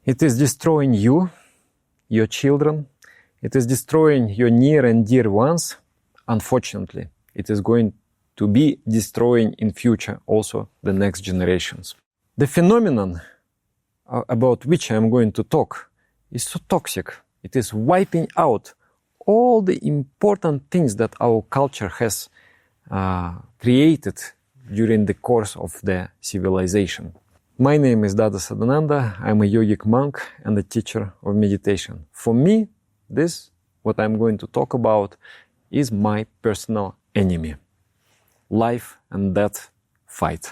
It is destroying you, your children. It is destroying your near and dear ones. Unfortunately, it is going to be destroying in future also the next generations. The phenomenon about which I am going to talk is so toxic. It is wiping out all the important things that our culture has created during the course of the civilization. My name is Dada Sadananda. I'm a yogic monk and a teacher of meditation. For me, this, what I'm going to talk about, is my personal enemy. Life and death fight.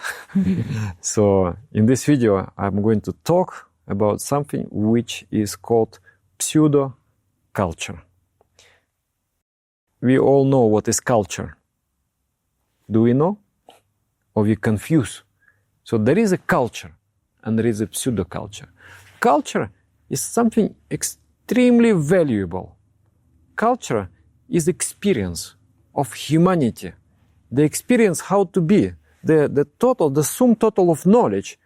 So in this video, I'm going to talk about something which is called pseudo-culture. We all know what is culture. Do we know? Or we confuse? So there is a culture and there is a pseudo-culture. Culture is something extremely valuable. Culture is experience of humanity. The experience how to be, the sum total of knowledge,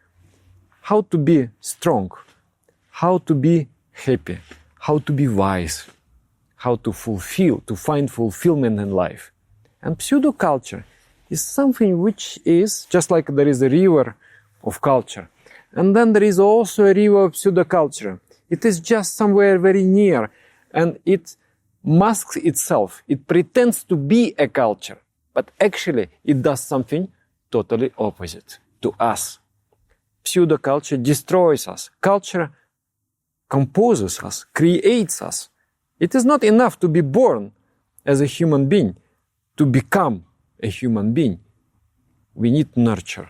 how to be strong, how to be happy, how to be wise, how to find fulfillment in life. And pseudo-culture is something which is, just like there is a river of culture, and then there is also a river of pseudo-culture. It is just somewhere very near, and it masks itself. It pretends to be a culture, but actually it does something totally opposite to us. Pseudo-culture destroys us. Culture composes us, creates us. It is not enough to be born as a human being, to become a human being. We need nurture.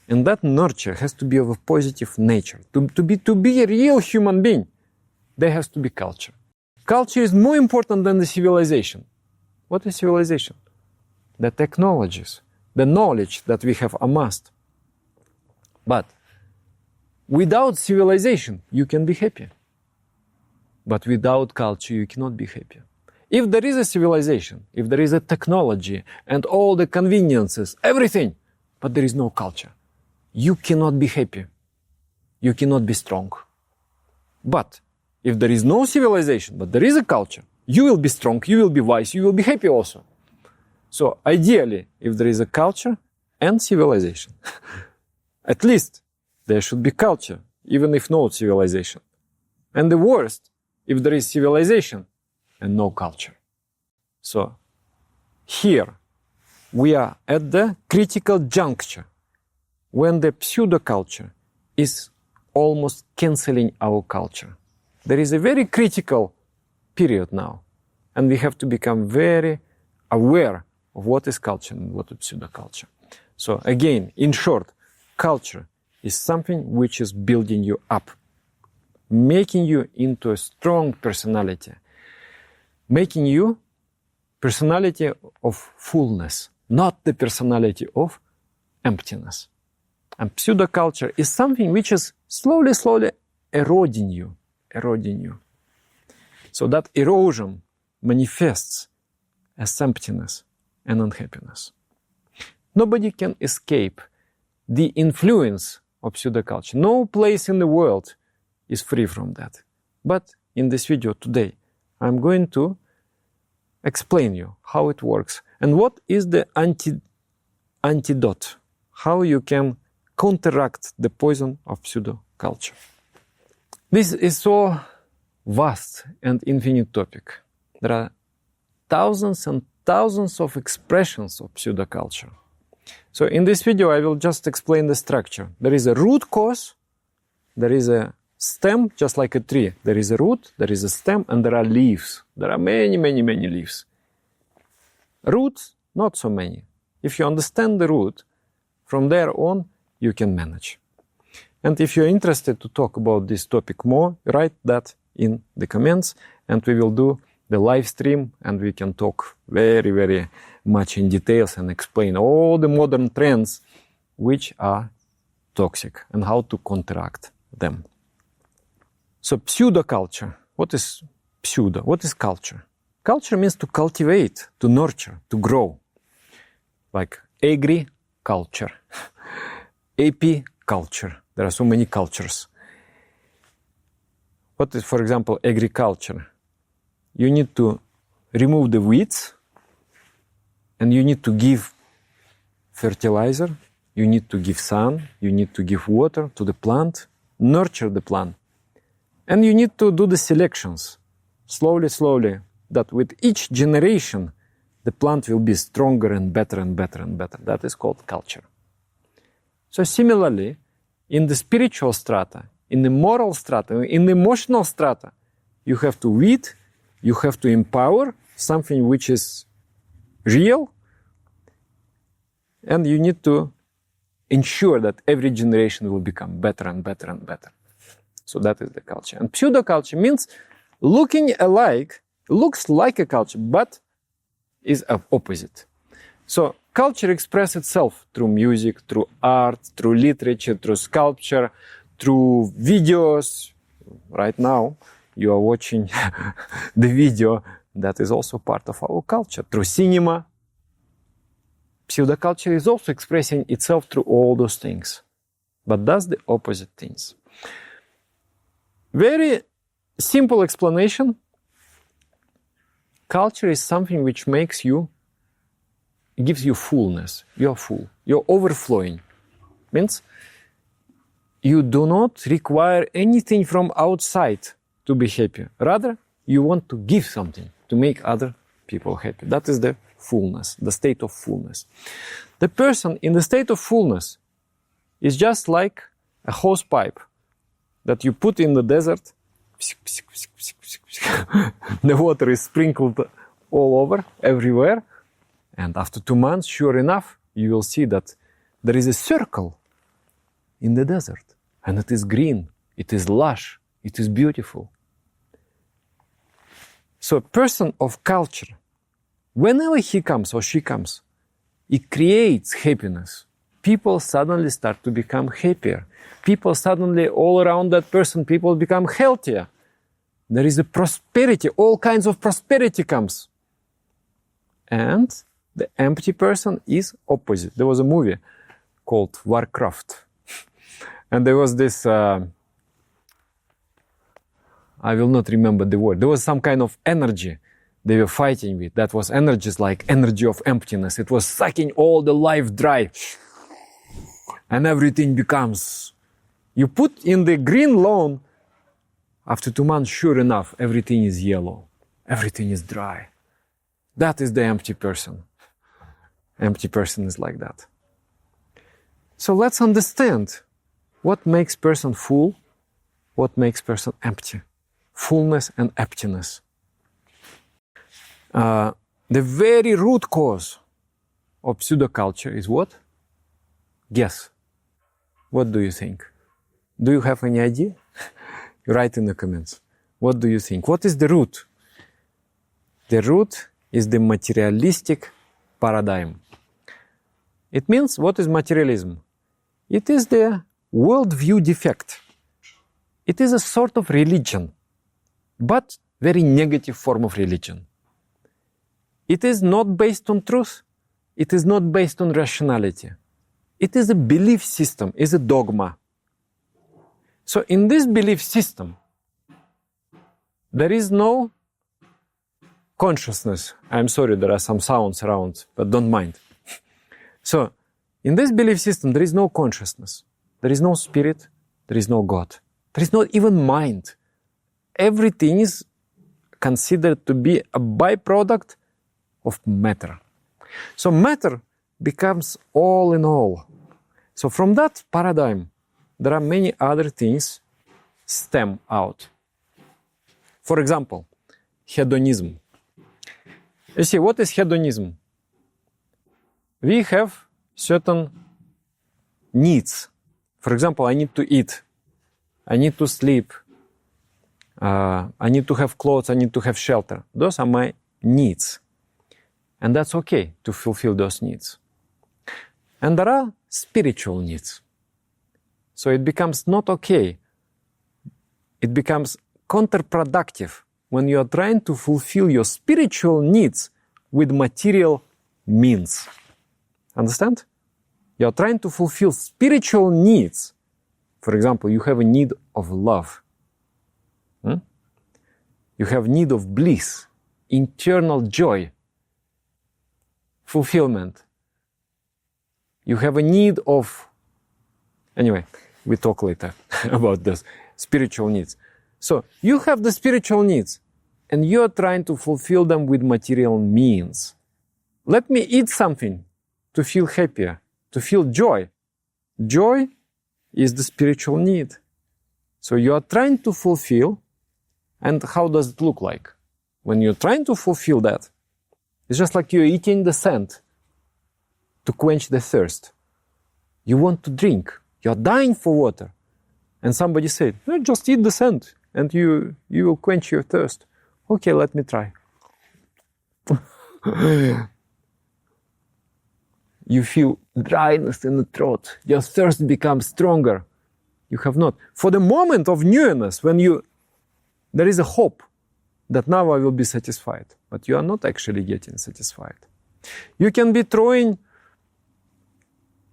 And that nurture has to be of a positive nature. To be a real human being, there has to be culture. Culture is more important than the civilization. What is civilization? The technologies, the knowledge that we have amassed. But without civilization, you can be happy. But without culture, you cannot be happy. If there is a civilization, if there is a technology and all the conveniences, everything, but there is no culture, you cannot be happy. You cannot be strong. But if there is no civilization, but there is a culture, you will be strong, you will be wise, you will be happy also. So ideally, if there is a culture and civilization, at least there should be culture, even if no civilization. And the worst, if there is civilization and no culture. So here we are at the critical juncture when the pseudo-culture is almost canceling our culture. There is a very critical period now, and we have to become very aware of what is culture and what is pseudo-culture. So again, in short, culture is something which is building you up, making you into a strong personality, making you personality of fullness, not the personality of emptiness. And pseudo-culture is something which is slowly eroding you. So that erosion manifests as emptiness and unhappiness. Nobody can escape the influence of pseudo-culture. No place in the world is free from that. But in this video today, I'm going to explain you how it works and what is the antidote, how you can counteract the poison of pseudo-culture. This is so vast and infinite topic. There are thousands and thousands of expressions of pseudo-culture. So in this video, I will just explain the structure. There is a root cause, there is a stem, just like a tree. There is a root, there is a stem, and there are leaves. There are many leaves. Roots, not so many. If you understand the root, from there on, you can manage. And if you're interested to talk about this topic more, write that in the comments, and we will do the live stream, and we can talk very much in details and explain all the modern trends which are toxic and how to counteract them. So pseudo-culture. What is pseudo? What is culture? Culture means to cultivate, to nurture, to grow. Like agri-culture, api-culture. There are so many cultures. what is, for example, agriculture? You need to remove the weeds, and you need to give fertilizer, you need to give sun, you need to give water to the plant, nurture the plant. And you need to do the selections, slowly, that with each generation, the plant will be stronger and better and better and better. That is called culture. So similarly, in the spiritual strata, in the moral strata, in the emotional strata, you have to weed, you have to empower something which is real, and you need to ensure that every generation will become better and better and better. So that is the culture. And pseudo-culture means looking alike, looks like a culture, but is opposite. So culture expresses itself through music, through art, through literature, through sculpture, through videos. Right now, you are watching the video that is also part of our culture, through cinema. Pseudo-culture is also expressing itself through all those things, but does the opposite things. Very simple explanation. Culture is something which makes you, gives you fullness. You're full. You're overflowing. Means you do not require anything from outside to be happy. Rather, you want to give something to make other people happy. That is the fullness, the state of fullness. The person in the state of fullness is just like a hose pipe that you put in the desert. The water is sprinkled all over, everywhere. And after 2 months, sure enough, you will see that there is a circle in the desert. And it is green, it is lush, it is beautiful. So a person of culture, whenever he comes or she comes, it creates happiness. People suddenly start to become happier. People suddenly, all around that person, people become healthier. There is a prosperity, all kinds of prosperity comes. And the empty person is opposite. There was a movie called Warcraft. And there was this, I will not remember the word. There was some kind of energy they were fighting with. That was energies like energy of emptiness. It was sucking all the life dry. And everything becomes... You put in the green lawn, after 2 months, sure enough, everything is yellow. Everything is dry. That is the empty person. Empty person is like that. So let's understand what makes person full, what makes person empty. Fullness and emptiness. The very root cause of pseudo-culture is what? Guess. What do you think? Do you have any idea? Write in the comments. What do you think? What is the root? The root is the materialistic paradigm. It means, what is materialism? It is the worldview defect. It is a sort of religion, but very negative form of religion. It is not based on truth. It is not based on rationality. It is a belief system, is a dogma. So in this belief system, there is no consciousness. I'm sorry, there are some sounds around, but don't mind. So in this belief system, there is no consciousness. There is no spirit. There is no God. There is not even mind. Everything is considered to be a byproduct of matter. So matter becomes all in all. So from that paradigm, there are many other things stem out. For example, hedonism. You see, what is hedonism? We have certain needs. For example, I need to eat. I need to sleep. I need to have clothes. I need to have shelter. Those are my needs. And that's okay to fulfill those needs. And there are spiritual needs. So it becomes not okay. It becomes counterproductive when you are trying to fulfill your spiritual needs with material means. Understand? You are trying to fulfill spiritual needs. For example, you have a need of love. You have need of bliss, internal joy, fulfillment. You have a need of, anyway, we talk later about this, spiritual needs. So you have the spiritual needs, and you're trying to fulfill them with material means. Let me eat something to feel happier, to feel joy. Joy is the spiritual need. So you are trying to fulfill, and how does it look like? When you're trying to fulfill that, it's just like you're eating the sand to quench the thirst. You want to drink. You're dying for water. And somebody said, no, just eat the sand and you will quench your thirst. Okay, let me try. You feel dryness in the throat. Your thirst becomes stronger. You have not. For the moment of newness, there is a hope that now I will be satisfied. But you are not actually getting satisfied. You can be throwing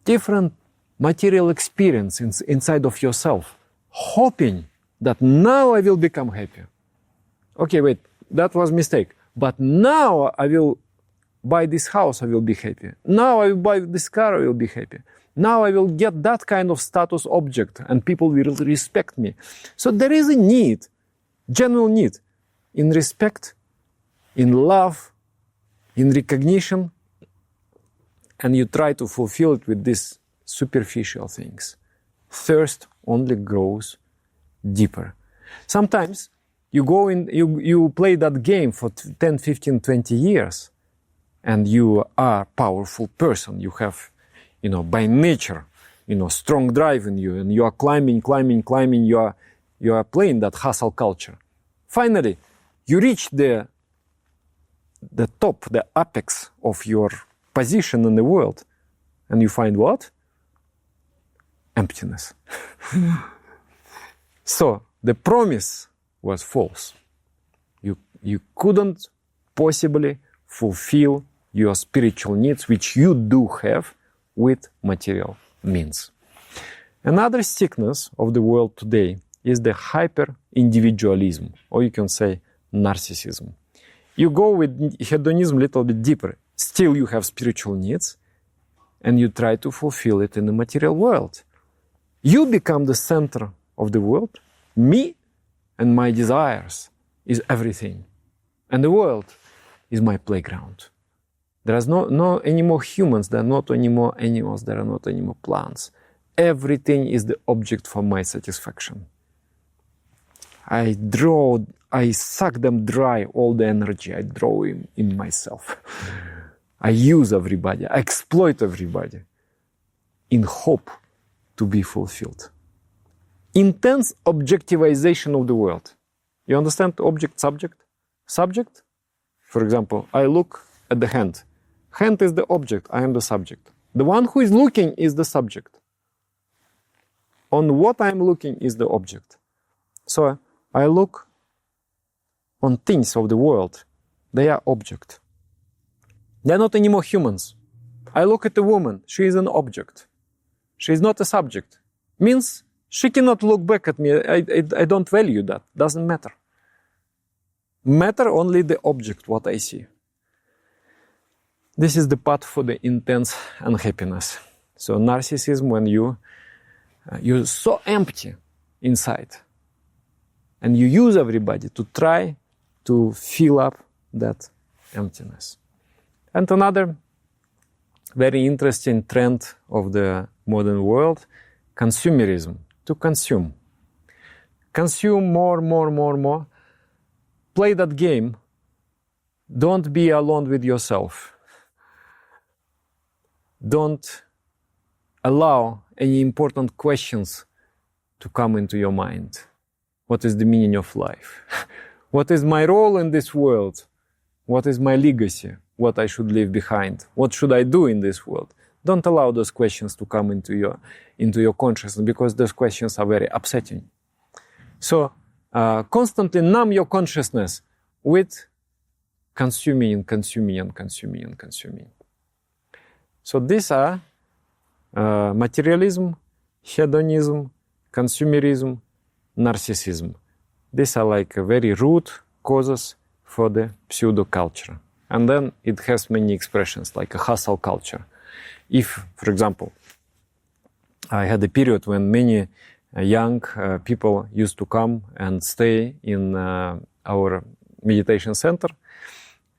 different material experience inside of yourself, hoping that now I will become happy. Okay, wait, that was a mistake. But now I will buy this house, I will be happy. Now I will buy this car, I will be happy. Now I will get that kind of status object and people will respect me. So there is a need, genuine need, in respect, in love, in recognition, and you try to fulfill it with these superficial things. Thirst only grows deeper. Sometimes you go in, you play that game for 10, 15, 20 years, and you are a powerful person. You have, by nature, strong drive in you, and you are climbing. You are playing that hustle culture. Finally, you reach the top, the apex of your position in the world, and you find what? Emptiness. So the promise was false. You couldn't possibly fulfill your spiritual needs, which you do have, with material means. Another sickness of the world today is the hyper-individualism, or you can say narcissism. You go with hedonism a little bit deeper. Still you have spiritual needs, and you try to fulfill it in the material world. You become the center of the world. Me and my desires is everything. And the world is my playground. There are no any more humans, there are not any more animals, there are not any more plants. Everything is the object for my satisfaction. I suck them dry, all the energy I draw in myself. I use everybody, I exploit everybody in hope to be fulfilled. Intense objectivization of the world. You understand object, subject? Subject, for example, I look at the hand. Hand is the object, I am the subject. The one who is looking is the subject. On what I am looking is the object. So I look on things of the world. They are object. They are not anymore humans. I look at a woman, she is an object. She is not a subject. Means she cannot look back at me. I don't value that. Doesn't matter. Matter only the object, what I see. This is the path for the intense unhappiness. So narcissism, when you're so empty inside, and you use everybody to try to fill up that emptiness. And another very interesting trend of the modern world, consumerism, to consume. Consume more. Play that game. Don't be alone with yourself. Don't allow any important questions to come into your mind. What is the meaning of life? What is my role in this world? What is my legacy? What I should leave behind? What should I do in this world? Don't allow those questions to come into your consciousness, because those questions are very upsetting. So constantly numb your consciousness with consuming. So these are materialism, hedonism, consumerism, narcissism. These are like a very root causes for the pseudo-culture. And then it has many expressions, like a hustle culture. If, for example, I had a period when many young people used to come and stay in our meditation center,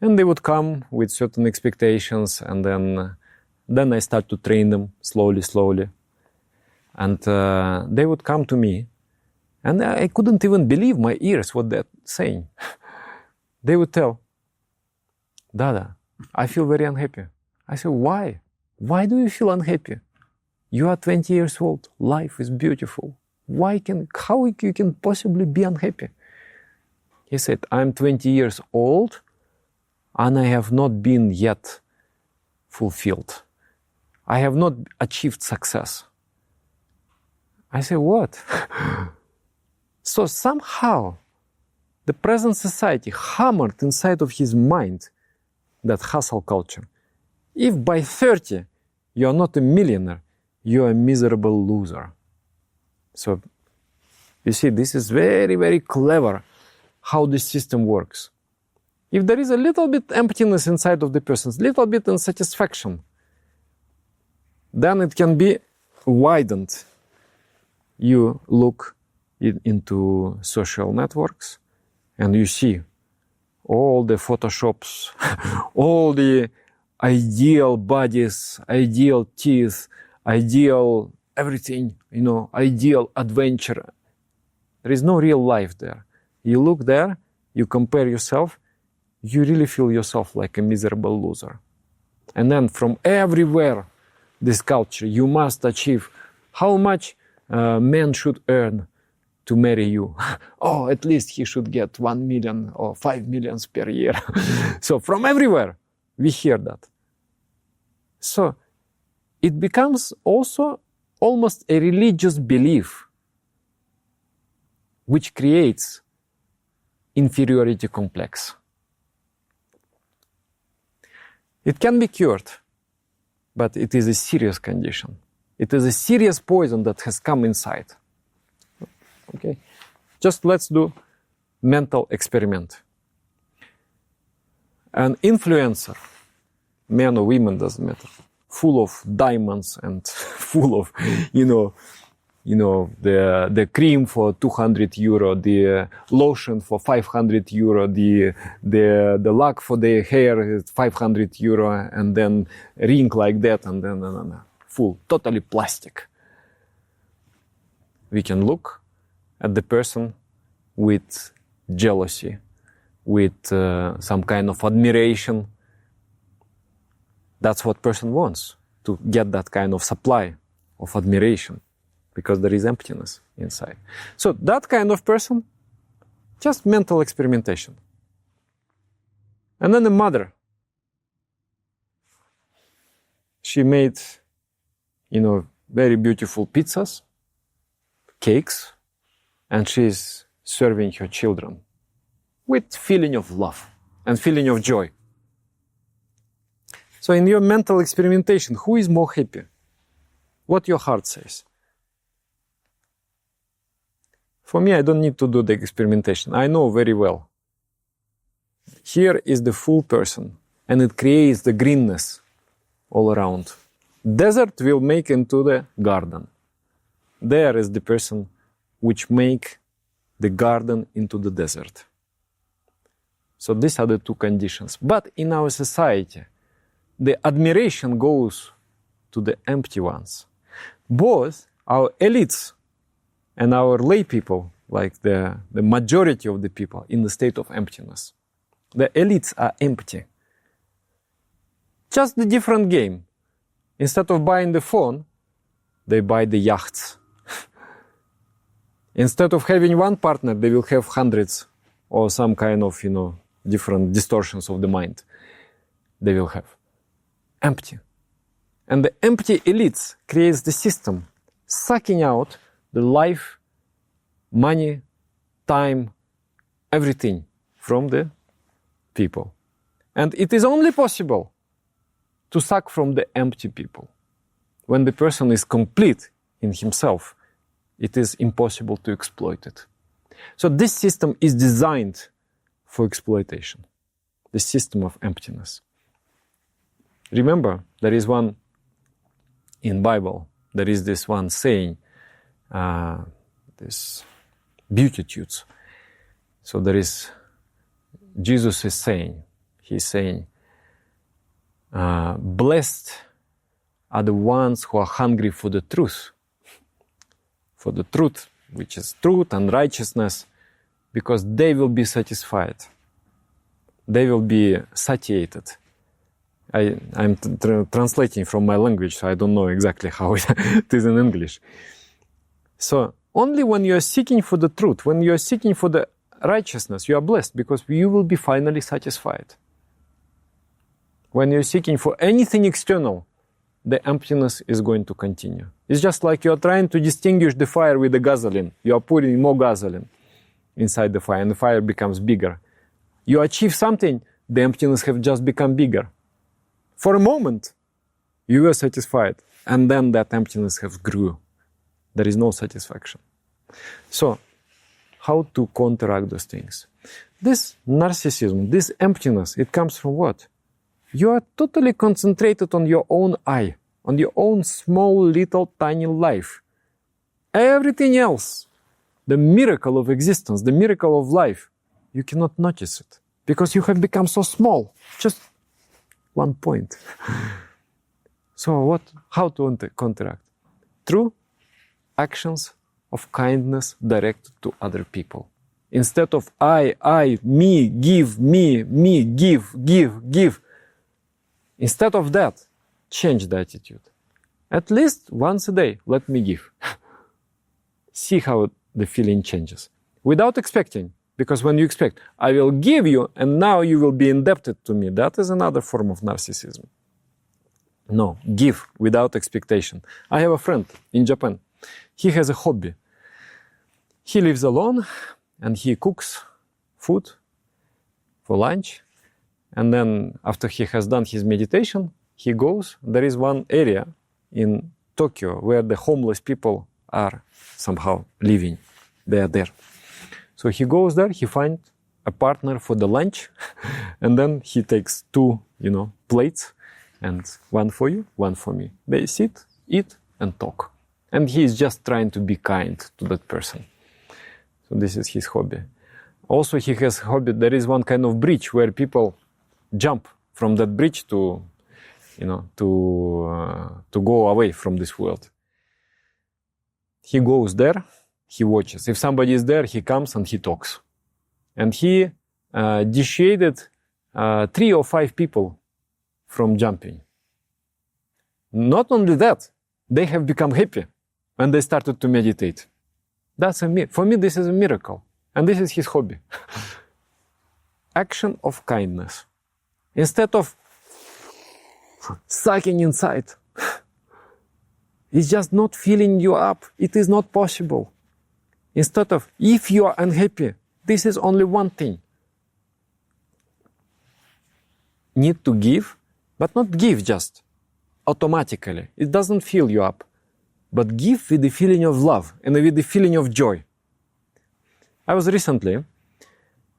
and they would come with certain expectations, and then I start to train them slowly. And they would come to me, and I couldn't even believe my ears what they're saying. They would tell, Dada, I feel very unhappy. I said, why? Why do you feel unhappy? You are 20 years old. Life is beautiful. How you can possibly be unhappy? He said, I'm 20 years old and I have not been yet fulfilled. I have not achieved success. I said, what? So somehow the present society hammered inside of his mind that hustle culture. If by 30 you are not a millionaire, you are a miserable loser. So you see, this is very, very clever how this system works. If there is a little bit emptiness inside of the person, little bit unsatisfaction, then it can be widened. You look into social networks and you see all the photoshops, all the ideal bodies, ideal teeth, ideal everything, ideal adventure. There is no real life there. You look there, you compare yourself, you really feel yourself like a miserable loser. And then from everywhere, this culture, you must achieve how much men should earn to marry you. Oh, at least he should get 1 million or 5 million per year. So from everywhere, we hear that. So it becomes also almost a religious belief which creates inferiority complex. It can be cured, but it is a serious condition. It is a serious poison that has come inside. Okay, just let's do mental experiment. An influencer, man or woman, doesn't matter, full of diamonds and full of, the cream for 200 euro, the lotion for 500 euro, the lock for the hair is 500 euro, and then ring like that, and then full, totally plastic. We can look at the person with jealousy, with some kind of admiration. That's what person wants, to get that kind of supply of admiration, because there is emptiness inside. So that kind of person, just mental experimentation. And then the mother, she made, very beautiful pizzas, cakes, and she's serving her children with feeling of love and feeling of joy. So in your mental experimentation, who is more happy? What your heart says. For me, I don't need to do the experimentation. I know very well. Here is the full person, and it creates the greenness all around. Desert will make into the garden. There is the person which make the garden into the desert. So these are the two conditions. But in our society, the admiration goes to the empty ones. Both our elites and our lay people, like the majority of the people, in the state of emptiness. The elites are empty. Just the different game. Instead of buying the phone, they buy the yachts. Instead of having one partner, they will have hundreds, or some kind of, different distortions of the mind they will have. Empty. And the empty elites creates the system, sucking out the life, money, time, everything from the people. And it is only possible to suck from the empty people. When the person is complete in himself, it is impossible to exploit it. So this system is designed for exploitation. The system of emptiness. Remember, there is one in Bible, there is this one saying, this beatitudes. So there is, Jesus is saying, he's saying, blessed are the ones who are hungry for the truth, which is truth and righteousness, because they will be satisfied. They will be satiated. I'm translating from my language, so I don't know exactly how it is in English. So only when you are seeking for the truth, when you are seeking for the righteousness, you are blessed, because you will be finally satisfied. When you're seeking for anything external, the emptiness is going to continue. It's just like you're trying to distinguish the fire with the gasoline. You are putting more gasoline inside the fire, and the fire becomes bigger. You achieve something, the emptiness have just become bigger. For a moment, you were satisfied, and then that emptiness has grew. There is no satisfaction. So, how to counteract those things? This narcissism, this emptiness, it comes from what? You are totally concentrated on your own I, on your own small, little, tiny life. Everything else, the miracle of existence, the miracle of life, you cannot notice it, because you have become so small, just one point. So how to counteract? Through actions of kindness directed to other people. Instead of I, me, give, me, give. Instead of that, change the attitude. At least once a day, let me give. See how the feeling changes. Without expecting, because when you expect, I will give you, and now you will be indebted to me, that is another form of narcissism. No, give without expectation. I have a friend in Japan. He has a hobby. He lives alone, and he cooks food for lunch. And then after he has done his meditation, he goes. There is one area in Tokyo where the homeless people are somehow living. They are there. So he goes there, he finds a partner for the lunch, and then he takes two, plates, and one for you, one for me. They sit, eat, and talk. And he is just trying to be kind to that person. So this is his hobby. Also, he has hobby, there is one kind of bridge where people jump from that bridge to go away from this world. He goes there, he watches. If somebody is there, he comes and he talks. And he dissuaded 3 or 5 people from jumping. Not only that, they have become happy when they started to meditate. For me, this is a miracle. And this is his hobby. Action of kindness. Instead of sucking inside, it's just not filling you up. It is not possible. Instead of, if you are unhappy, this is only one thing. Need to give, but not give just automatically. It doesn't fill you up. But give with the feeling of love and with the feeling of joy. I was recently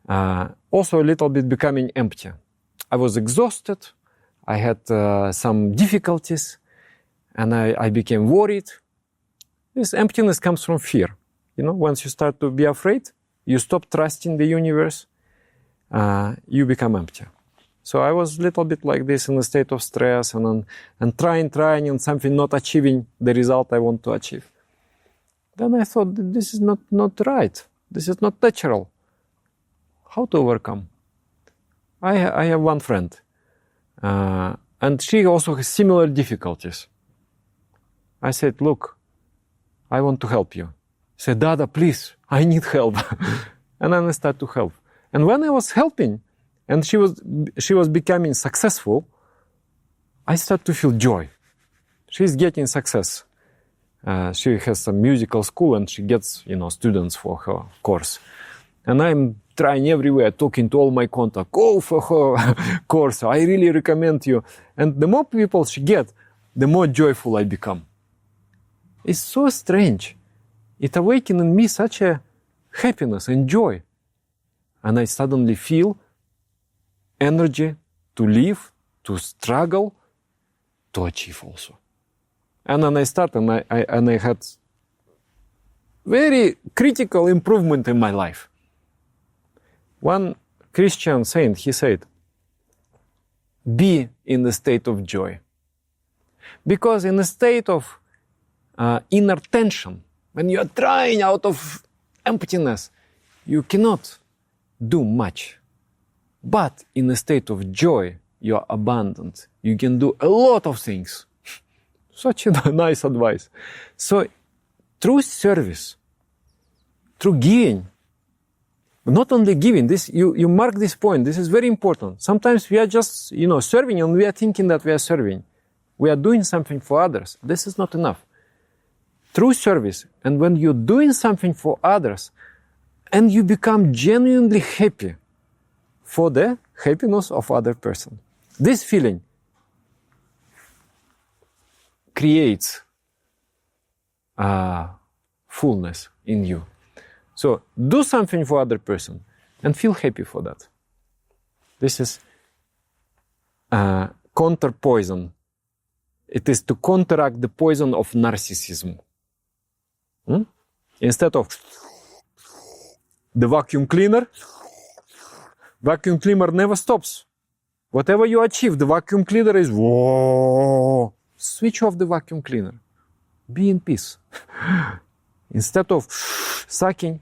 also a little bit becoming empty. I was exhausted, I had some difficulties, and I became worried. This emptiness comes from fear. Once you start to be afraid, you stop trusting the universe, you become empty. So I was a little bit like this in a state of stress and trying and something not achieving the result I want to achieve. Then I thought, this is not right. This is not natural. How to overcome? I have one friend, and she also has similar difficulties. I said, look, I want to help you. She said, Dada, please, I need help. And then I started to help. And when I was helping, and she was becoming successful, I started to feel joy. She's getting success. She has some musical school, and she gets, students for her course. And I'm trying everywhere, talking to all my contacts, go for her course. I really recommend you. And the more people she gets, the more joyful I become. It's so strange. It awakens in me such a happiness and joy. and I suddenly feel energy to live, to struggle, to achieve also. And then I start, and I had very critical improvement in my life. One Christian saint, he said, be in the state of joy. Because in a state of inner tension, when you are trying out of emptiness, you cannot do much. But in a state of joy, you are abundant. You can do a lot of things. Such a nice advice. So, through service, through giving, not only giving, this you mark this point, this is very important. Sometimes we are just, serving, and we are thinking that we are serving. We are doing something for others. This is not enough. Through service, and when you're doing something for others, and you become genuinely happy for the happiness of other person, this feeling creates fullness in you. So do something for other person and feel happy for that. This is counter poison. It is to counteract the poison of narcissism. Instead of the vacuum cleaner never stops. Whatever you achieve, the vacuum cleaner is, whoa, switch off the vacuum cleaner. Be in peace. Instead of sucking,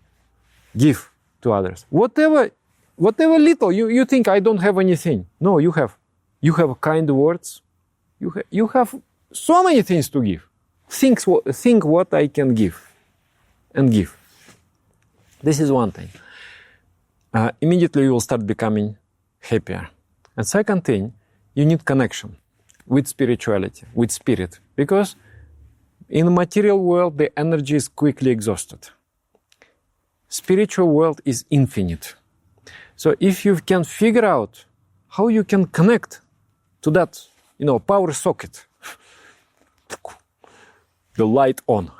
give to others. Whatever little, you think I don't have anything. No, you have. You have kind words. You have so many things to give. Think what I can give. And give. This is one thing. Immediately you will start becoming happier. And second thing, you need connection with spirituality, with spirit. Because in the material world, the energy is quickly exhausted. Spiritual world is infinite. So if you can figure out how you can connect to that, power socket, the light on.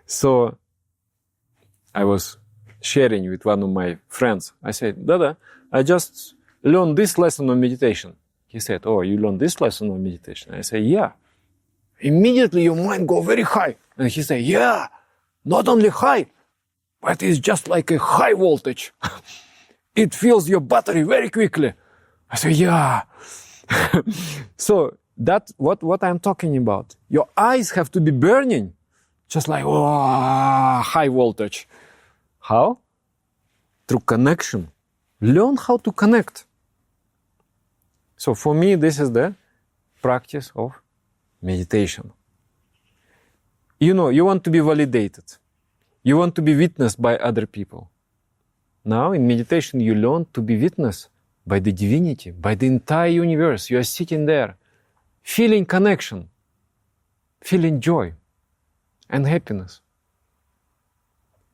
So I was sharing with one of my friends. I said, Dada, I just learned this lesson on meditation. He said, oh, you learned this lesson on meditation? I said, yeah. Immediately your mind go very high. And he said, yeah, not only high, but it's just like a high voltage. It fills your battery very quickly. I said, yeah. So that's what I'm talking about. Your eyes have to be burning, just like, high voltage. How? Through connection. Learn how to connect. So for me, this is the practice of meditation. You want to be validated. You want to be witnessed by other people. Now, in meditation, you learn to be witnessed by the divinity, by the entire universe. You are sitting there, feeling connection, feeling joy and happiness.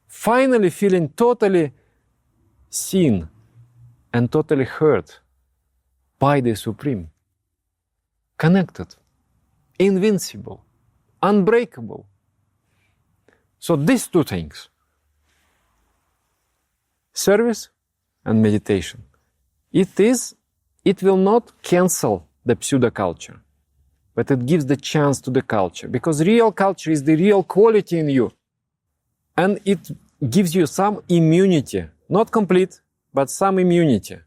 Finally feeling totally seen and totally heard by the Supreme. Connected, invincible, unbreakable. So these two things, service and meditation, it will not cancel the pseudo-culture, but it gives the chance to the culture, because real culture is the real quality in you. And it gives you some immunity, not complete, but some immunity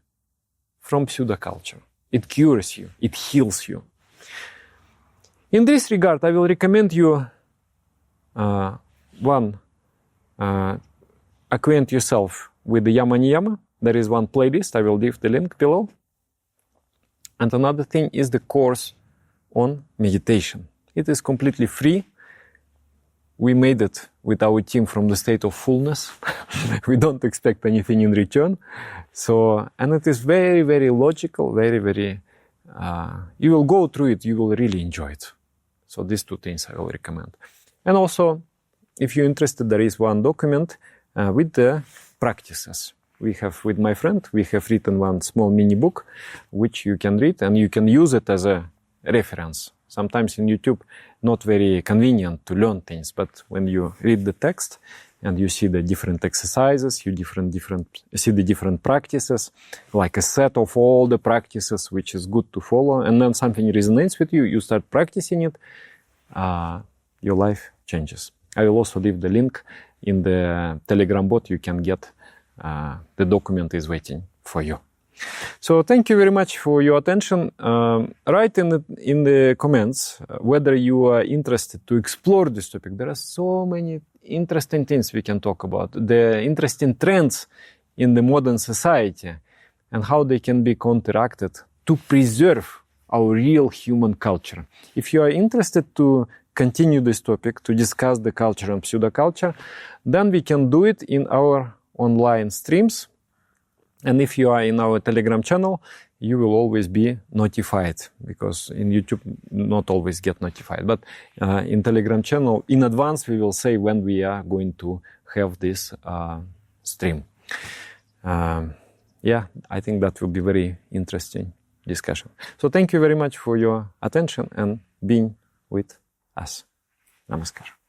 from pseudo-culture. It cures you, it heals you. In this regard, I will recommend you acquaint yourself with the Yama Niyama. There is one playlist, I will leave the link below. And another thing is the course on meditation. It is completely free. We made it with our team from the state of fullness. We don't expect anything in return. And it is very, very logical, very, very, you will go through it, you will really enjoy it. So these two things I will recommend. And also, if you're interested, there is one document with the practices. With my friend, we have written one small mini book, which you can read and you can use it as a reference. Sometimes in YouTube, not very convenient to learn things, but when you read the text, and you see the different exercises, you see the different practices, like a set of all the practices which is good to follow, and then something resonates with you, you start practicing it, your life changes. I will also leave the link in the Telegram bot. You can get the document is waiting for you. So thank you very much for your attention. Write in the comments whether you are interested to explore this topic. There are so many interesting things we can talk about. The interesting trends in the modern society and how they can be counteracted to preserve our real human culture. If you are interested to continue this topic, to discuss the culture and pseudo-culture, then we can do it in our online streams. And if you are in our Telegram channel, you will always be notified, because in YouTube, not always get notified. But in Telegram channel, in advance, we will say when we are going to have this stream. Yeah, I think that will be very interesting discussion. So thank you very much for your attention and being with us. Namaskar.